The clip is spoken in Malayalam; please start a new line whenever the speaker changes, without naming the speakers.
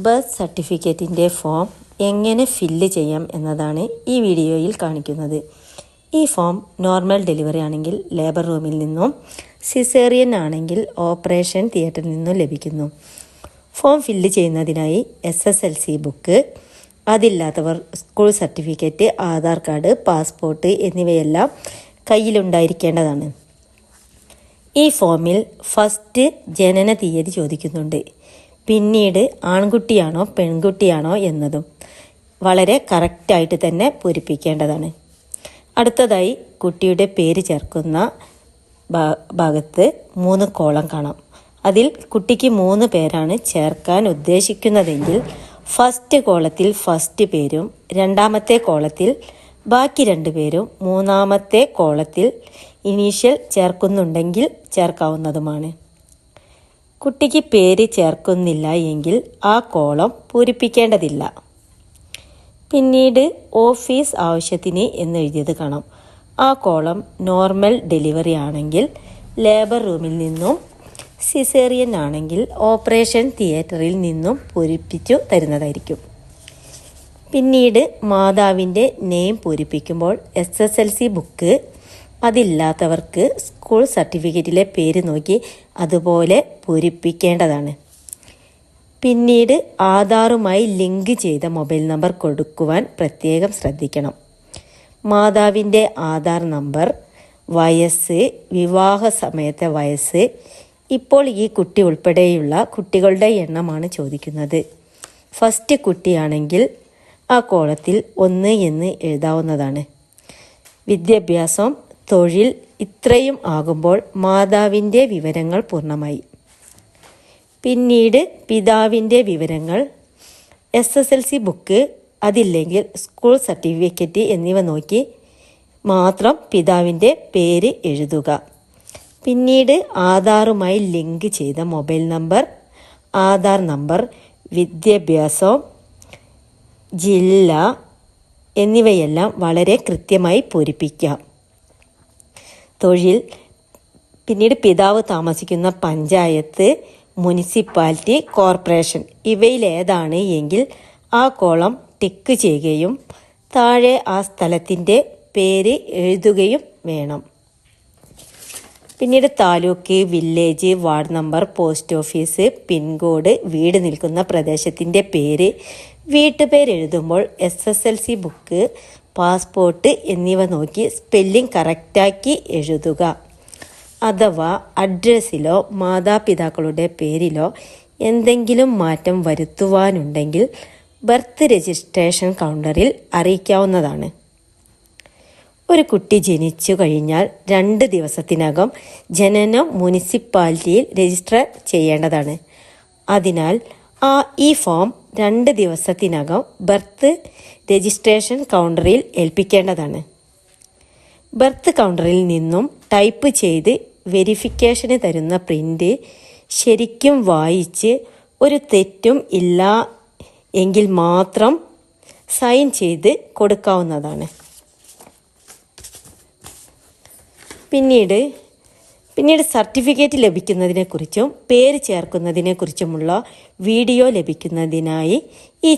ബർത്ത് സർട്ടിഫിക്കറ്റിൻ്റെ ഫോം എങ്ങനെ ഫില്ല് ചെയ്യാം എന്നതാണ് ഈ വീഡിയോയിൽ കാണിക്കുന്നത്. ഈ ഫോം നോർമൽ ഡെലിവറി ആണെങ്കിൽ ലേബർ റൂമിൽ നിന്നും, സിസേറിയൻ ആണെങ്കിൽ ഓപ്പറേഷൻ തിയേറ്ററിൽ നിന്നും ലഭിക്കുന്നു. ഫോം ഫില്ല് ചെയ്യുന്നതിനായി SSLC ബുക്ക്, അതില്ലാത്തവർ school certificate, Aadhaar card, passport എന്നിവയെല്ലാം കയ്യിലുണ്ടായിരിക്കേണ്ടതാണ്. ഈ ഫോമിൽ ഫസ്റ്റ് ജനന തീയതി ചോദിക്കുന്നുണ്ട്. പിന്നീട് ആൺകുട്ടിയാണോ പെൺകുട്ടിയാണോ എന്നതും വളരെ കറക്റ്റായിട്ട് തന്നെ പൂരിപ്പിക്കേണ്ടതാണ്. അടുത്തതായി കുട്ടിയുടെ പേര് ചേർക്കുന്ന ഭാഗത്ത് 3 കോളം കാണാം. അതിൽ കുട്ടിക്ക് 3 പേരാണ് ചേർക്കാൻ ഉദ്ദേശിക്കുന്നതെങ്കിൽ ഫസ്റ്റ് കോളത്തിൽ ഫസ്റ്റ് പേരും, രണ്ടാമത്തെ കോളത്തിൽ ബാക്കി 2 പേരും, മൂന്നാമത്തെ കോളത്തിൽ ഇനീഷ്യൽ ചേർക്കുന്നുണ്ടെങ്കിൽ ചേർക്കാവുന്നതുമാണ്. കുട്ടിക്ക് പേര് ചേർക്കുന്നില്ല എങ്കിൽ ആ കോളം പൂരിപ്പിക്കേണ്ടതില്ല. പിന്നീട് ഓഫീസ് ആവശ്യത്തിന് എന്നെഴുതിയത് കാണാം. ആ കോളം നോർമൽ ഡെലിവറി ആണെങ്കിൽ ലേബർ റൂമിൽ നിന്നും, സിസേറിയൻ ആണെങ്കിൽ ഓപ്പറേഷൻ തിയേറ്ററിൽ നിന്നും പൂരിപ്പിച്ചു തരുന്നതായിരിക്കും. പിന്നീട് മാതാവിൻ്റെ നെയിം പൂരിപ്പിക്കുമ്പോൾ SSLC ബുക്ക്, അതില്ലാത്തവർക്ക് സ്കൂൾ സർട്ടിഫിക്കറ്റിലെ പേര് നോക്കി അതുപോലെ പൂരിപ്പിക്കേണ്ടതാണ്. പിന്നീട് ആധാറുമായി ലിങ്ക് ചെയ്ത മൊബൈൽ നമ്പർ കൊടുക്കുവാൻ പ്രത്യേകം ശ്രദ്ധിക്കണം. മാതാവിൻ്റെ ആധാർ നമ്പർ, വയസ്സ്, വിവാഹ സമയത്തെ വയസ്സ്, ഇപ്പോൾ ഈ കുട്ടി ഉൾപ്പെടെയുള്ള കുട്ടികളുടെ എണ്ണമാണ് ചോദിക്കുന്നത്. ഫസ്റ്റ് കുട്ടിയാണെങ്കിൽ ആ കോളത്തിൽ 1 എന്ന് എഴുതാവുന്നതാണ്. വിദ്യാഭ്യാസം, തൊഴിൽ ഇത്രയും ആകുമ്പോൾ മാതാവിൻ്റെ വിവരങ്ങൾ പൂർണ്ണമായി. പിന്നീട് പിതാവിൻ്റെ വിവരങ്ങൾ, SSLC ബുക്ക്, അതില്ലെങ്കിൽ സ്കൂൾ സർട്ടിഫിക്കറ്റ് എന്നിവ നോക്കി മാത്രം പിതാവിൻ്റെ പേര് എഴുതുക. പിന്നീട് ആധാറുമായി ലിങ്ക് ചെയ്ത മൊബൈൽ നമ്പർ, ആധാർ നമ്പർ, വിദ്യാഭ്യാസം, ജില്ല എന്നിവയെല്ലാം വളരെ കൃത്യമായി പൂരിപ്പിക്കാം. തൊഴിൽ, പിന്നീട് പിതാവ് താമസിക്കുന്ന പഞ്ചായത്ത്, മുനിസിപ്പാലിറ്റി, കോർപ്പറേഷൻ ഇവയിലേതാണ് എങ്കിൽ ആ കോളം ടിക്ക് ചെയ്യുകയും താഴെ ആ സ്ഥലത്തിൻ്റെ പേര് എഴുതുകയും വേണം. പിന്നീട് taluk, village, ward number, post office, pincode, വീട് നിൽക്കുന്ന പ്രദേശത്തിൻ്റെ പേര്, വീട്ടുപേര് എഴുതുമ്പോൾ SSLC ബുക്ക്, പാസ്പോർട്ട് എന്നിവ നോക്കി സ്പെല്ലിംഗ് കറക്റ്റാക്കി എഴുതുക. അഥവാ അഡ്രസ്സിലോ മാതാപിതാക്കളുടെ പേരിലോ എന്തെങ്കിലും മാറ്റം വരുത്തുവാനുണ്ടെങ്കിൽ ബർത്ത് രജിസ്ട്രേഷൻ കൗണ്ടറിൽ അറിയിക്കാവുന്നതാണ്. ഒരു കുട്ടി ജനിച്ചു കഴിഞ്ഞാൽ 2 ദിവസത്തിനകം ജനനം മുനിസിപ്പാലിറ്റിയിൽ രജിസ്റ്റർ ചെയ്യേണ്ടതാണ്. അതിനാൽ ഈ ഫോം 2 ദിവസത്തിനകം ബർത്ത് രജിസ്ട്രേഷൻ കൗണ്ടറിൽ ഏൽപ്പിക്കേണ്ടതാണ്. ബർത്ത് കൗണ്ടറിൽ നിന്നും ടൈപ്പ് ചെയ്ത് വെരിഫിക്കേഷന് തരുന്ന പ്രിൻ്റ് ശരിക്കും വായിച്ച് ഒരു തെറ്റും ഇല്ല എങ്കിൽ മാത്രം സൈൻ ചെയ്ത് കൊടുക്കാവുന്നതാണ്. പിന്നീട് സർട്ടിഫിക്കറ്റ് ലഭിക്കുന്നതിനെക്കുറിച്ചും പേര് ചേർക്കുന്നതിനെക്കുറിച്ചുമുള്ള വീഡിയോ ലഭിക്കുന്നതിനായി ഈ